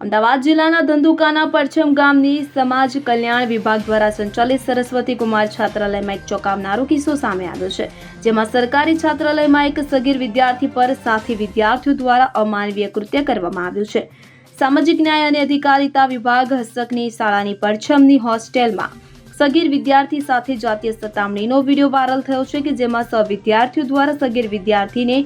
અમદાવાદ જિલ્લાના ધંધુકાના પરછમ ગામની સમાજ કલ્યાણ વિભાગ દ્વારા સંચાલિત સરસ્વતી કુમાર છાત્રાલયમાં એક ચોંકાવનારો કિસ્સો સામે આવ્યો છે, જેમાં સરકારી છાત્રાલયમાં એક સગીર વિદ્યાર્થી પર સાથી વિદ્યાર્થીઓ દ્વારા અમાનવીય કૃત્ય કરવામાં આવ્યું છે। સામાજિક ન્યાય અને અધિકારિતા વિભાગ હસ્તકની શાળાની પરછમની હોસ્ટેલમાં સગીર વિદ્યાર્થી સાથે જાતીય સતામણીનો વિડીયો વાયરલ થયો છે કે જેમાં સહવિદ્યાર્થીઓ દ્વારા સગીર વિદ્યાર્થીને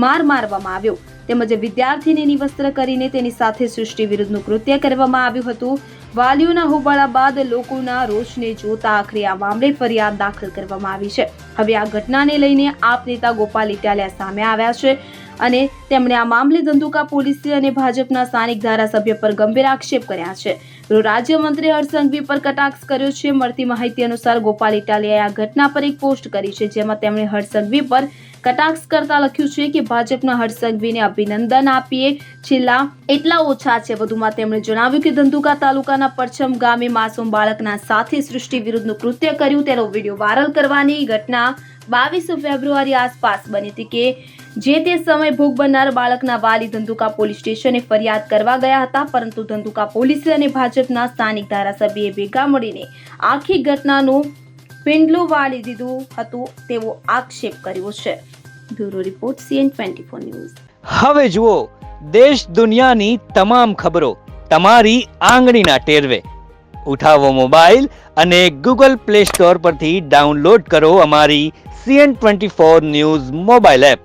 મારવામાં આવ્યો તેમજ વિદ્યાર્થીને નિવસ્ત્ર કરીને તેની સાથે સૃષ્ટિ વિરુદ્ધનું કૃત્ય કરવામાં આવ્યું હતું। વાલીઓના હોબાળા બાદ લોકોના રોષને જોતા આખરે આ મામલે ફરિયાદ દાખલ કરવામાં આવી છે। હવે આ ઘટનાને લઈને આપ નેતા ગોપાલ ઇટાલિયા સામે આવ્યા છે અને તેમણે આ મામલે ધંધુકા પોલીસ અને ભાજપના સ્થાનિક ધારાસભ્ય પર ગંભીર આક્ષેપ કર્યા છે। ગૃહ રાજ્યમંત્રી હર્ષ સંઘવી પર કટાક્ષ કર્યો છે। મળતી માહિતી અનુસાર ગોપાલ ઇટાલિયાએ આ ઘટના પર એક પોસ્ટ કરી છે, જેમાં તેમણે હર્ષ સંઘવી પર કટાક્ષ કરતા લખ્યું છે કે ભાજપના હર્ષ સંઘવીને અભિનંદન આપીએ છેલ્લા એટલા ઓછા છે। વધુમાં તેમણે જણાવ્યું કે ધંધુકા તાલુકાના પરછમ ગામે માસૂમ બાળકના સાથે સૃષ્ટિ વિરુદ્ધનું કૃત્ય કર્યું તેનો વિડીયો વાયરલ કરવાની ઘટના 22 ફેબ્રુઆરી આસપાસ બની હતી કે જે તે સમયે ભોગ બનનાર બાળકના વાલી ધંધુકા પોલીસ સ્ટેશને ફરિયાદ કરવા ગયા હતા, પરંતુ ધંધુકા પોલીસ અને ભાજપના સ્થાનિક ધારાસભ્યએ ભેગા મળીને આખી ઘટનાનું પિંડલું વાળી દીધું હતું તેવો આક્ષેપ કર્યો છે। Bureau report CN24 news. હવે જુઓ દેશ દુનિયાની તમામ ખબરો તમારી આંગળીના ટેરવે। ઉઠાવો મોબાઈલ અને Google Play Store પરથી ડાઉનલોડ કરો અમારી CN24 ન્યૂઝ મોબાઈલ એપ।